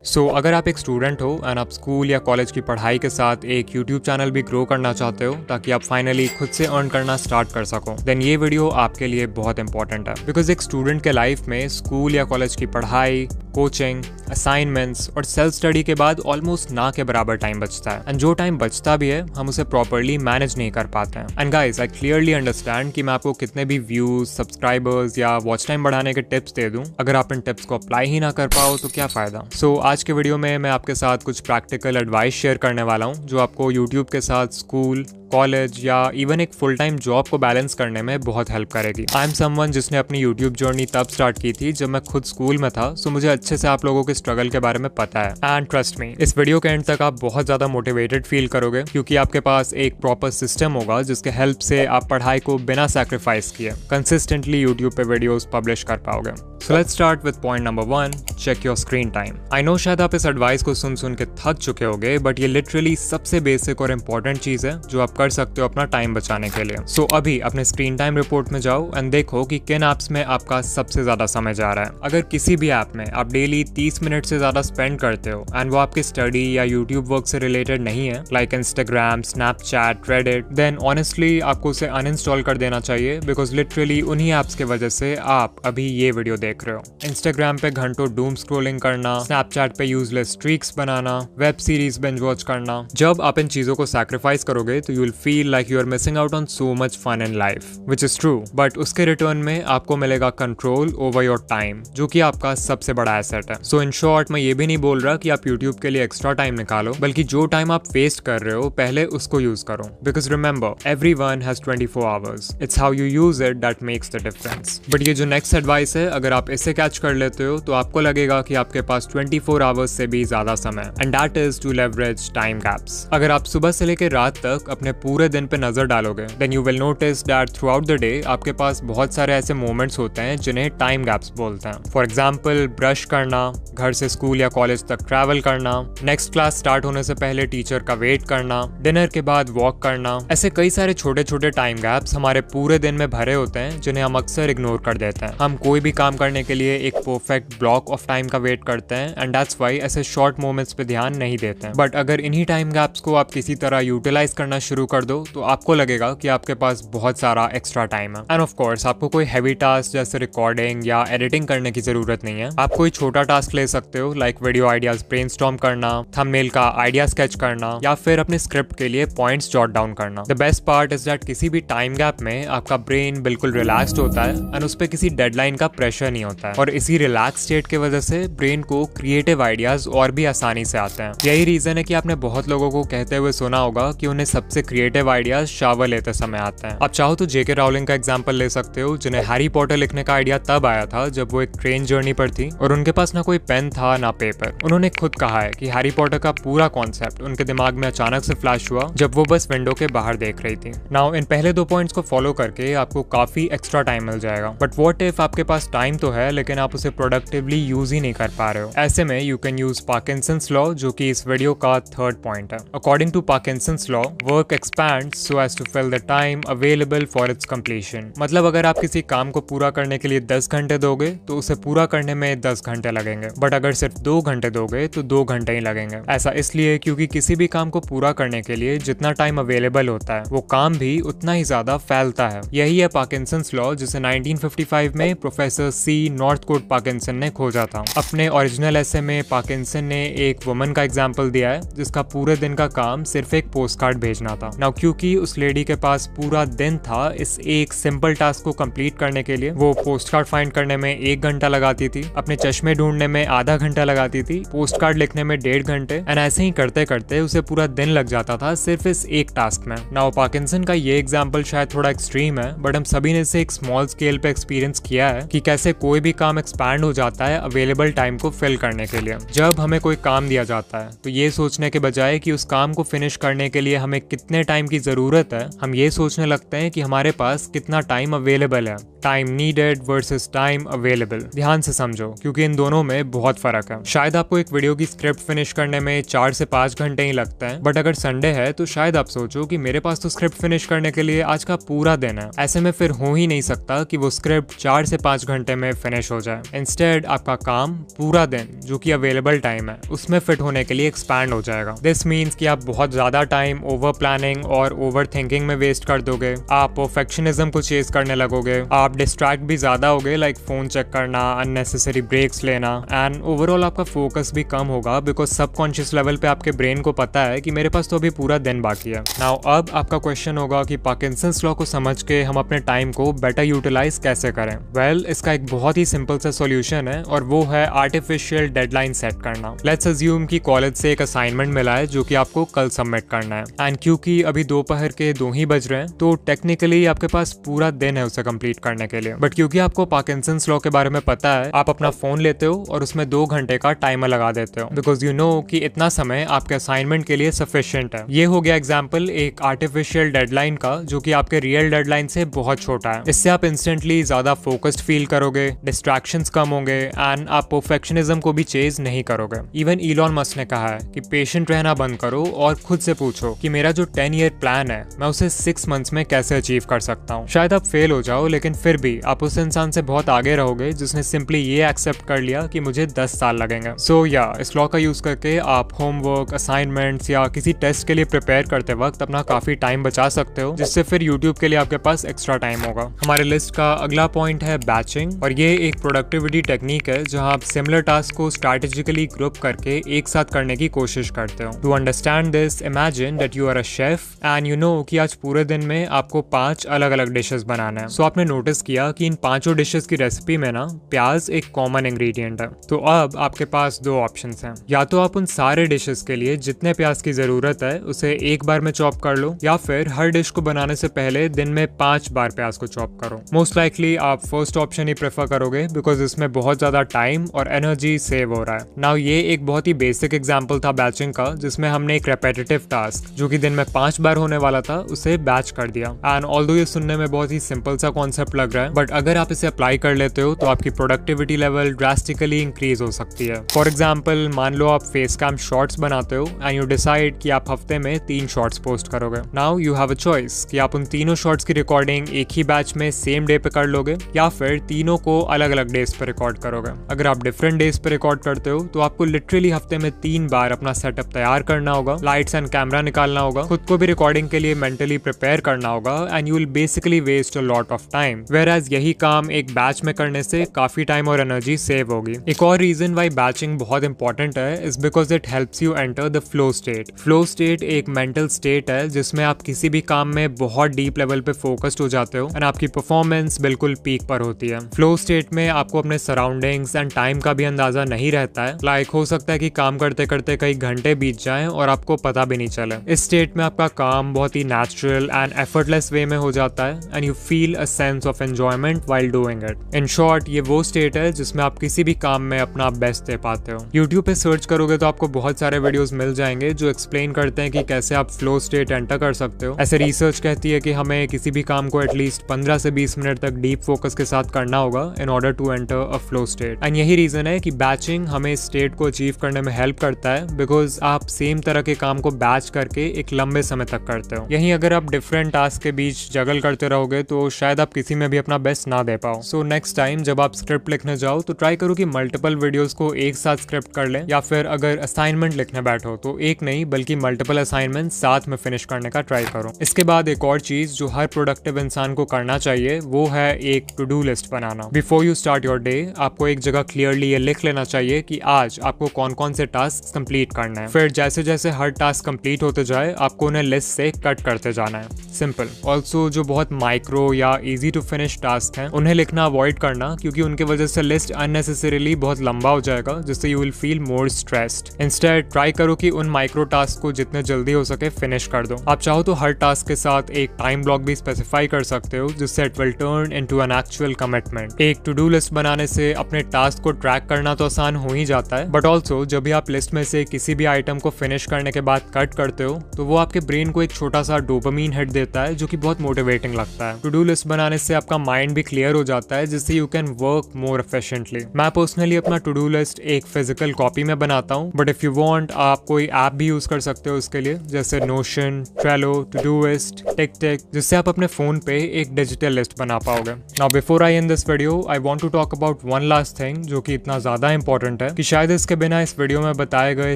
अगर आप एक स्टूडेंट हो एंड आप स्कूल या कॉलेज की पढ़ाई के साथ एक यूट्यूब चैनल भी ग्रो करना चाहते हो ताकि आप फाइनली खुद से अर्न करना स्टार्ट कर सको, देन ये वीडियो आपके लिए बहुत इंपॉर्टेंट है। बिकॉज एक स्टूडेंट के लाइफ में स्कूल या कॉलेज की पढ़ाई, कोचिंग, असाइनमेंट्स और सेल्फ स्टडी के बाद ऑलमोस्ट ना के बराबर टाइम बचता है। एंड जो टाइम बचता भी है हम उसे प्रॉपरली मैनेज नहीं कर पाते हैं। And guys, I clearly understand कि मैं आपको कितने भी व्यूज, सब्सक्राइबर्स या वॉच टाइम बढ़ाने के टिप्स दे दूं, अगर आप इन टिप्स को अप्लाई ही ना कर पाओ तो क्या फायदा। आज के वीडियो में मैं आपके साथ कुछ प्रैक्टिकल एडवाइस शेयर करने वाला हूं जो आपको यूट्यूब के साथ स्कूल, कॉलेज या इवन एक फुल टाइम जॉब को बैलेंस करने में बहुत हेल्प करेगी। आई एम समवन जिसने अपनी यूट्यूब जर्नी तब स्टार्ट की थी जब मैं खुद स्कूल में था, सो मुझे अच्छे से आप लोगों के स्ट्रगल के बारे में पता है। एंड ट्रस्ट मी, इस वीडियो के एंड तक आप बहुत ज्यादा मोटिवेटेड फील करोगे क्योंकि आपके पास एक प्रॉपर सिस्टम होगा जिसके हेल्प से आप पढ़ाई को बिना सैक्रिफाइस किए कंसिस्टेंटली यूट्यूब पे वीडियोस पब्लिश कर पाओगे। So let's start with point number 1, check your screen time. I know शायद आप इस एडवाइस को सुन के थक चुके होगे, बट ये लिटरली सबसे बेसिक और इंपॉर्टेंट चीज है जो आप कर सकते हो अपना टाइम बचाने के लिए। अभी अपने स्क्रीन टाइम रिपोर्ट में जाओ एंड देखो कि किन ऐप्स में आपका सबसे ज्यादा समय जा रहा है। अगर किसी भी ऐप में आप डेली 30 मिनट से ज्यादा स्पेंड करते हो एंड वो आपके स्टडी या यूट्यूब वर्क से रिलेटेड नहीं है, like Instagram, Snapchat, Reddit, then honestly आपको उसे अनइंस्टॉल कर देना चाहिए। बिकॉज लिटरली उन्हीं ऐप्स की वजह से आप अभी ये वीडियो देख रहे हो। इंस्टाग्राम पे घंटों डूम स्क्रोलिंग करना, स्नैपचैट पे यूजलेस स्ट्रीक्स बनाना, वेब सीरीज बिंज वॉच करना। जब आप इन चीजों को सैक्रिफाइस करोगे तो you will feel like you are missing out on so much fun in life, which is true. But उसके रिटर्न में आपको मिलेगा कंट्रोल ओवर योर टाइम, जो कि आपका सबसे बड़ा एसेट है। इन शॉर्ट, मैं ये भी नहीं बोल रहा कि आप यूट्यूब के लिए एक्स्ट्रा टाइम निकालो, बल्कि जो टाइम आप वेस्ट कर रहे हो पहले उसको यूज करो। Because remember, everyone has 24 hours. It's how you use it that makes the difference. But ये जो नेक्स्ट एडवाइस है, अगर आप इसे कैच कर लेते हो तो आपको लगेगा कि आपके पास 24 आवर्स से भी ज्यादा समय, and that is to leverage time gaps. अगर आप सुबह से लेकर रात तक अपने पूरे दिन पे नजर डालोगे, then you will notice that throughout the day आपके पास बहुत सारे ऐसे मोमेंट्स होते हैं जिन्हें टाइम गैप्स बोलते हैं। फॉर एग्जाम्पल, ब्रश करना, घर से स्कूल या कॉलेज तक ट्रैवल करना, नेक्स्ट क्लास स्टार्ट होने से पहले टीचर का वेट करना, डिनर के बाद वॉक करना। ऐसे कई सारे छोटे छोटे टाइम गैप्स हमारे पूरे दिन में भरे होते हैं जिन्हें हम अक्सर इग्नोर कर देते हैं। हम कोई भी काम करने के लिए एक परफेक्ट ब्लॉक ऑफ टाइम का वेट करते हैं, एंड दैट्स व्हाई ऐसे शॉर्ट मोमेंट्स पे ध्यान नहीं देते हैं। बट अगर इन्हीं टाइम गैप्स को आप किसी तरह यूटिलाइज करना शुरू कर दो तो आपको लगेगा कि आपके पास बहुत सारा एक्स्ट्रा टाइम है। एंड ऑफ कोर्स, आपको कोई हैवी टास्क जैसे रिकॉर्डिंग या एडिटिंग करने की जरूरत नहीं है। आप कोई छोटा टास्क ले सकते हो, लाइक वीडियो आइडियाज ब्रेनस्टॉर्म करना, थंबनेल का आइडिया स्केच करना, या फिर अपने स्क्रिप्ट के लिए पॉइंट्स जॉट डाउन करना। The best part is that किसी भी टाइम गैप में आपका ब्रेन बिल्कुल रिलैक्स्ड होता है एंड उस पर किसी डेडलाइन का प्रेशर नहीं होता है। और इसी रिलैक्स स्टेट की वजह से ब्रेन को क्रिएटिव आइडियाज और भी आसानी से आते हैं। यही रीजन है कि आपने बहुत लोगों को कहते हुए सुना होगा कि उन्हें सबसे क्रिएटिव आइडियाज शावर लेते समय आते हैं। आप चाहो तो जेके राउलिंग का एग्जांपल ले सकते हो, जिन्हें हैरी पॉटर लिखने का आइडिया तब आया था जब वो एक ट्रेन जर्नी पर थी और उनके पास ना कोई पेन था ना पेपर। उन्होंने खुद कहा है कि हैरी पॉटर का पूरा कॉन्सेप्ट उनके दिमाग में अचानक से फ्लैश हुआ जब वो बस विंडो के बाहर देख रही थी। नाउ इन पहले 2 पॉइंट्स को फॉलो करके आपको काफी एक्स्ट्रा टाइम मिल जाएगा। बट व्हाट इफ आपके पास टाइम तो है लेकिन आप उसे प्रोडक्टिवली यूज ही नहीं कर पा रहे हो। ऐसे में you can use Parkinson's law, जो कि इस वीडियो का 3rd पॉइंट है। According to Parkinson's law, work expands so as to fill the time available for its completion. मतलब अगर आप किसी काम को पूरा करने के लिए 10 घंटे दोगे तो उसे पूरा करने में 10 घंटे लगेंगे, बट अगर सिर्फ 2 घंटे दोगे तो 2 घंटे ही लगेंगे। ऐसा इसलिए क्योंकि किसी भी काम को पूरा करने के लिए जितना टाइम अवेलेबल होता है वो काम भी उतना ही ज्यादा फैलता है। यही है पार्किंसंस लॉ, जिसे 1955 में प्रोफेसर सी नॉर्थकोट पार्किंसन ने खोजा था। अपने ओरिजिनल एसे में पार्किंसन ने एक वुमन का एग्जाम्पल दिया है जिसका पूरे दिन का काम सिर्फ एक पोस्ट कार्ड भेजना था। नाउ क्योंकि उस लेडी के पास पूरा दिन था, इस एक सिंपल टास्क को कंप्लीट करने के लिए वो पोस्ट कार्ड फाइंड करने में 1 घंटा लगाती थी, अपने चश्मे ढूंढने में आधा घंटा लगाती थी, पोस्ट कार्ड लिखने में 1.5 घंटे, एंड ऐसे ही करते करते उसे पूरा दिन लग जाता था सिर्फ इस एक टास्क में। नाउ पार्किंसन का ये एग्जाम्पल शायद थोड़ा एक्सट्रीम है, बट हम सभी ने इसे एक स्मॉल स्केल पे एक्सपीरियंस किया है कि कैसे कोई भी काम एक्सपैंड हो जाता है अवेलेबल टाइम को फिल करने के लिए। जब हमें कोई काम दिया जाता है तो ये सोचने के बजाय कि उस काम को फिनिश करने के लिए हमें कितने कितने टाइम की ज़रूरत है, हम ये सोचने लगते हैं कि हमारे पास कितना टाइम अवेलेबल है। Time needed versus time available, ध्यान से समझो क्योंकि इन दोनों में बहुत फर्क है। शायद आपको एक वीडियो की स्क्रिप्ट फिनिश करने में 4 से 5 घंटे ही लगते हैं, बट अगर संडे है तो शायद आप सोचो कि मेरे पास तो स्क्रिप्ट फिनिश करने के लिए आज का पूरा दिन है। ऐसे में फिर हो ही नहीं सकता कि वो स्क्रिप्ट 4 से 5 घंटे में फिनिश हो जाए। इंस्टेड आपका काम पूरा दिन जो कि अवेलेबल टाइम है उसमें फिट होने के लिए एक्सपैंड हो जाएगा। दिस मीन्स कि आप बहुत ज्यादा टाइम ओवर प्लानिंग और ओवर थिंकिंग में वेस्ट कर दोगे, आप परफेक्शनिज्म को चेज करने लगोगे, आप डिस्ट्रैक्ट भी ज्यादा होगे, लाइक फोन चेक करना, अननेसेसरी ब्रेक्स लेना, एंड ओवरऑल आपका फोकस भी कम होगा बिकॉज सबकॉन्शियस लेवल पे आपके ब्रेन को पता है कि मेरे पास तो अभी पूरा दिन बाकी है। नाउ अब आपका क्वेश्चन होगा कि पार्किंसंस लॉ को समझ के हम अपने टाइम को बेटर यूटिलाइज कैसे करें। वेल, इसका एक बहुत ही सिंपल सा सॉल्यूशन है और वो है आर्टिफिशियल डेडलाइन सेट करना। लेट्स अज्यूम कि कॉलेज से एक असाइनमेंट मिला है जो कि आपको कल सबमिट करना है, एंड क्योंकि अभी दोपहर के 2 ही बज रहे हैं तो टेक्निकली आपके पास पूरा दिन है उसे कंप्लीट करने के लिए। बट क्योंकि आपको पार्किंसंस लॉ के बारे में पता है, आप अपना फोन लेते हो और उसमें 2 घंटे का टाइमर लगा देते हो बिकॉज यू नो कि इतना समय आपके असाइनमेंट के लिए सफिशिएंट है। ये हो गया एग्जाम्पल एक आर्टिफिशियल डेडलाइन का जो कि आपके रियल डेडलाइन से बहुत छोटा है। इससे आप इंस्टेंटली ज्यादा फोकस्ड फील करोगे, डिस्ट्रैक्शंस कम होंगे एंड आप परफेक्शनिज्म को भी चेज नहीं करोगे। इवन इलॉन मस्क ने कहा है कि पेशेंट रहना बंद करो और खुद से पूछो कि मेरा जो 10 ईयर प्लान है मैं उसे 6 मंथ्स में कैसे अचीव कर सकता हूँ। शायद आप फेल हो जाओ लेकिन फिर भी आप उस इंसान से बहुत आगे रहोगे जिसने सिंपली ये एक्सेप्ट कर लिया कि मुझे 10 साल लगेंगे। सो इस लॉ का यूज करके आप होमवर्क, असाइनमेंट्स या किसी टेस्ट के लिए प्रिपेयर करते वक्त अपना काफी टाइम बचा सकते हो, जिससे फिर यूट्यूब के लिए आपके पास एक्स्ट्रा टाइम होगा। हमारे लिस्ट का अगला पॉइंट है बैचिंग, और ये एक प्रोडक्टिविटी टेक्निक है जहां आप सिमिलर टास्क को स्ट्रैटेजिकली ग्रुप करके एक साथ करने की कोशिश करते हो। To understand this, imagine that you are a chef and you know कि आज पूरे दिन में आपको 5 अलग अलग डिशेस बनाना है। सो आपने नोटिस किया कि इन 5 डिशेस की रेसिपी में ना प्याज एक कॉमन इंग्रेडिएंट है। तो अब आपके पास 2 ऑप्शंस हैं, या तो आप उन सारे डिशेस के लिए जितने प्याज की जरूरत है उसे एक बार में चॉप कर लो, या फिर हर डिश को बनाने से पहले दिन में 5 बार प्याज को चॉप करो। मोस्ट लाइकली आप फर्स्ट ऑप्शन ही प्रेफर करोगे बिकॉज इसमें बहुत ज्यादा टाइम और एनर्जी सेव हो रहा है। नाउ ये एक बहुत ही बेसिक एग्जांपल था बैचिंग का, जिसमें हमने एक रेपिटेटिव टास्क जो कि दिन में 5 बार होने वाला था उसे बैच कर दिया। एंड ऑल्दो ये सुनने में बहुत ही सिंपल सा कॉन्सेप्ट लग रहा है, बट अगर आप इसे अप्लाई कर लेते हो तो आपकी प्रोडक्टिविटी लेवल ड्रास्टिकली इंक्रीज हो सकती है। फॉर एग्जाम्पल, मान लो आप फेस कैम शॉर्ट्स बनाते हो एंड यू डिसाइड कि आप हफ्ते में 3 शॉर्ट्स पोस्ट करोगे। Now you have a choice कि आप उन तीनों शॉर्ट्स की रिकॉर्डिंग एक ही बैच में सेम डे पे कर लोगे या फिर तीनों को अलग अलग डेज पे रिकॉर्ड करोगे। अगर आप डिफरेंट डेज पे रिकॉर्ड करते हो तो आपको लिटरली हफ्ते में 3 बार अपना सेटअप तैयार करना होगा, लाइट्स एंड कैमरा निकालना होगा, खुद को भी रिकॉर्डिंग के लिए मेंटली प्रिपेयर करना होगा and you will basically waste a lot of time. Whereas यही काम एक बैच में करने से काफी टाइम और एनर्जी सेव होगी। एक और रीजन वाई बैचिंग बहुत इंपॉर्टेंट है is because it helps you enter the flow state. Flow state एक मेंटल स्टेट है जिसमें आप किसी भी काम में बहुत डीप लेवल पे फोकस्ड हो जाते हो एंड आपकी परफॉर्मेंस बिल्कुल पीक पर होती है। फ्लो स्टेट में आपको अपने सराउंडिंग्स एंड टाइम का भी अंदाजा नहीं रहता है। लाइक हो सकता है कि काम करते करते कई घंटे बीत जाएं और आपको पता भी नहीं चले। इस स्टेट में आपका काम बहुत ही नेचुरल एंड एफर्टलेस वे में हो जाता है and you feel a sense of enjoyment while doing it. In short, ये वो स्टेट है जिसमें आप किसी भी काम में अपना बेस्ट दे पाते हो। यूट्यूब पे सर्च करोगे तो आपको बहुत सारे वीडियोस मिल जाएंगे जो एक्सप्लेन करते हैं कि कैसे आप फ्लो स्टेट एंटर कर सकते हो। ऐसे रिसर्च कहती है कि हमें किसी भी काम को एटलीस्ट 15 से 20 मिनट तक डीप फोकस के साथ करना होगा in order to enter a flow state. And यही रीजन है कि बैचिंग हमें इस स्टेट को अचीव करने में हेल्प करता है बिकॉज आप सेम तरह के काम को बैच करके एक लंबे समय तक करते हो। यहीं अगर आप डिफरेंट टास्क के बीच जगल करते रहोगे तो शायद आप किसी में भी अपना बेस्ट ना दे पाओ। सो नेक्स्ट टाइम जब आप स्क्रिप्ट लिखने जाओ तो ट्राई करो कि मल्टीपल वीडियोस को एक साथ स्क्रिप्ट कर लें, या फिर अगर असाइनमेंट लिखने बैठो तो एक नहीं बल्कि मल्टीपल असाइनमेंट साथ में फिनिश करने का ट्राई करो। इसके बाद एक और चीज जो हर प्रोडक्टिव इंसान को करना चाहिए वो है एक टू डू लिस्ट बनाना। Before you start your day आपको एक जगह क्लियरली ये लिख लेना चाहिए कि आज आपको कौन कौन से टास्क कंप्लीट करना है। फिर जैसे जैसे हर टास्क कंप्लीट होते जाए आपको उन्हें लिस्ट से कट करते जाना है। सिंपल। ऑल्सो जो बहुत माइक्रो या इजी टू फिनिश टास्क हैं उन्हें लिखना अवॉइड करना, क्योंकि उनके वजह से लिस्ट अननेसेसरीली बहुत लंबा हो जाएगा जिससे you will feel more stressed. Instead try करो कि उन माइक्रो टास्क को जितने जल्दी हो सके फिनिश कर दो। आप चाहो तो हर टास्क के साथ एक टाइम ब्लॉक भी स्पेसिफाई कर सकते हो जिससे it will turn into an actual commitment. एक टू डू लिस्ट बनाने से अपने टास्क को ट्रैक करना तो आसान हो ही जाता है, बट ऑल्सो जब भी आप लिस्ट में से किसी भी आइटम को फिनिश करने के बाद कट करते हो तो वो आपके ब्रेन को एक छोटा सा डोपामीन हिट देता है जो कि बहुत मोटिवेटिंग लगता है। टू डू लिस्ट बनाने से आपका माइंड भी क्लियर हो जाता है, जिससे you can work more efficiently. मैं पर्सनली अपना टू डू लिस्ट एक फिजिकल कॉपी में बनाता हूँ, बट इफ यू वांट आप कोई ऐप भी यूज कर सकते हो उसके लिए, जैसे नोशन, ट्रेलो, टूडूइस्ट, टिक, जिससे आप अपने फोन पे एक डिजिटल लिस्ट बना पाओगे। Now before I end this video I want to talk about one last thing जो कि इतना ज्यादा इंपॉर्टेंट है कि शायद इसके बिना इस वीडियो में बताए गए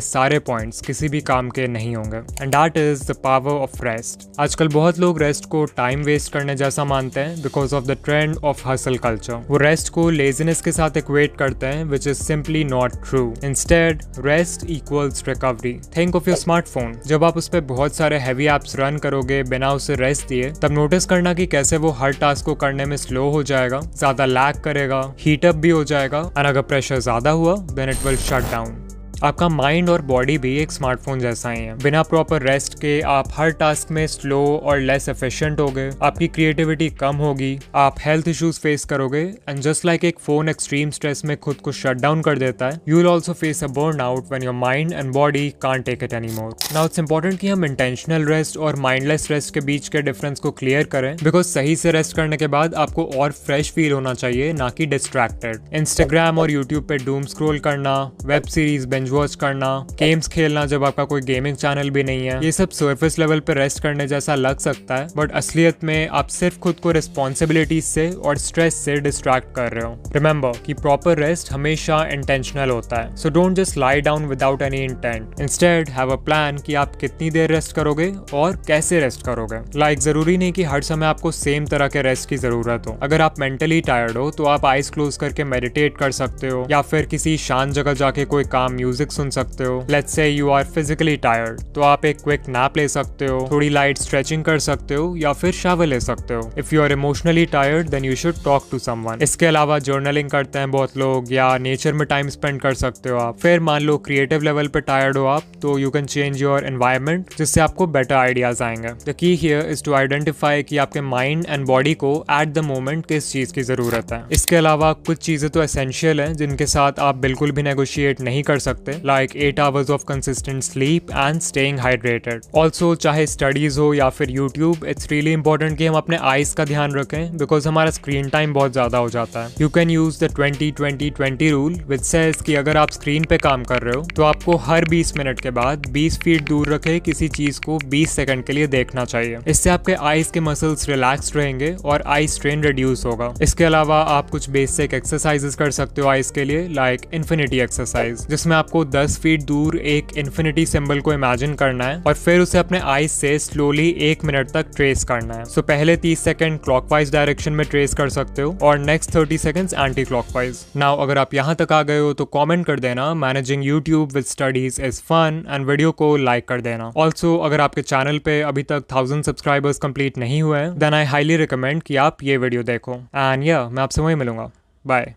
सारे पॉइंट्स किसी भी काम के नहीं होंगे, and that is the power of rest. आजकल बहुत लोग रेस्ट को टाइम वेस्ट करने जैसा मानते हैं because of the trend of hustle culture. वो रेस्ट को लेजीनेस के साथ इक्वेट करते हैं, which is simply not true. Instead rest equals recovery. Think of your smartphone. जब आप उस पर बहुत सारे हैवी एप्स रन करोगे बिना उसे रेस्ट दिए, तब नोटिस करना कि कैसे वो हर टास्क को करने में स्लो हो जाएगा, ज्यादा लैग करेगा, हीट अप भी हो जाएगा, और अगर प्रेशर ज्यादा हुआ then it will shut down. आपका माइंड और बॉडी भी एक स्मार्टफोन जैसा ही है। बिना प्रॉपर रेस्ट के आप हर टास्क में स्लो और लेस एफिशिएंट होगे, आपकी क्रिएटिविटी कम होगी, आप हेल्थ इश्यूज फेस करोगे, एंड जस्ट लाइक एक फोन एक्सट्रीम स्ट्रेस में खुद को शट डाउन कर देता है, you will also face a burn out when your mind and body can't take it anymore. Now it's important कि हम इंटेंशनल रेस्ट और माइंडलेस रेस्ट के बीच के डिफरेंस को क्लियर करें, बिकॉज सही से रेस्ट करने के बाद आपको और फ्रेश फील होना चाहिए, ना कि डिस्ट्रैक्टेड। इंस्टाग्राम और यूट्यूब पे डूम स्क्रॉल करना, वेब सीरीज बिंज वॉच करना, गेम्स खेलना जब आपका कोई गेमिंग चैनल भी नहीं है, ये सब सरफेस लेवल पे रेस्ट करने जैसा लग सकता है, बट असलियत में आप सिर्फ खुद को रिस्पॉन्सिबिलिटीज से और स्ट्रेस से डिस्ट्रैक्ट कर रहे हो। रिमेंबर कि प्रॉपर रेस्ट हमेशा इंटेंशनल होता है, so don't just lie down without any intent. Instead have a plan कि आप कितनी देर रेस्ट करोगे और कैसे रेस्ट करोगे। लाइक जरूरी नहीं कि हर समय आपको सेम तरह के रेस्ट की जरूरत हो। अगर आप मेंटली टायर्ड हो तो आप आईज क्लोज करके मेडिटेट कर सकते हो, या फिर किसी शांत जगह जाके कोई काम म्यूजिक सुन सकते हो। Let's say you are physically tired, तो आप एक क्विक नैप ले सकते हो, थोड़ी लाइट स्ट्रेचिंग कर सकते हो, या फिर शावर ले सकते हो। If you are emotionally tired then you should talk to someone. इसके अलावा जर्नलिंग करते हैं बहुत लोग, या नेचर में टाइम स्पेंड कर सकते हो आप। फिर मान लो क्रिएटिव लेवल पे टायर्ड हो आप, तो you can change your environment, जिससे आपको बेटर आइडियाज आएंगे। The key here is to identify कि आपके माइंड एंड बॉडी को एट द मोमेंट किस चीज की जरूरत है। इसके अलावा कुछ चीजें तो एसेंशियल हैं जिनके साथ आप बिल्कुल भी नेगोशिएट नहीं कर सकते, like 8 hours of consistent sleep and staying hydrated. Also, चाहे स्टडीज हो या फिर यूट्यूब, इट्स रियली इंपॉर्टेंट कि हम अपने आईज का ध्यान रखें, बिकॉज हमारा स्क्रीन टाइम बहुत ज्यादा हो जाता है। You can use the 20-20-20 rule, which says कि अगर आप स्क्रीन पे काम कर रहे हो तो आपको हर 20 मिनट के बाद 20 फीट दूर रखे किसी चीज को 20 सेकंड के लिए देखना चाहिए। इससे आपके आईज के मसल्स रिलैक्स्ड रहेंगे और आई स्ट्रेन रिड्यूस होगा। इसके अलावा आप कुछ बेसिक एक्सरसाइजेस कर सकते हो आईज के लिए, लाइक इन्फिनिटी एक्सरसाइज, जिसमें आपको 10 फीट दूर एक इन्फिनिटी सिंबल को इमेजिन करना है और फिर उसे अपने आईज से स्लोली 1 मिनट तक ट्रेस करना है। सो पहले 30 सेकंड क्लॉकवाइज डायरेक्शन में ट्रेस कर सकते हो और next 30 seconds anti clockwise. Now अगर आप यहाँ तक आ गए हो तो कमेंट कर देना managing YouTube with studies is fun, and video को लाइक कर देना। ऑल्सो अगर आपके चैनल पे अभी तक 1000 सब्सक्राइबर्स कंप्लीट नहीं हुए हैं, देन आई हाईली रिकमेंड कि आप ये वीडियो देखो। एंड या मैं आपसे वहीं मिलूंगा। बाय।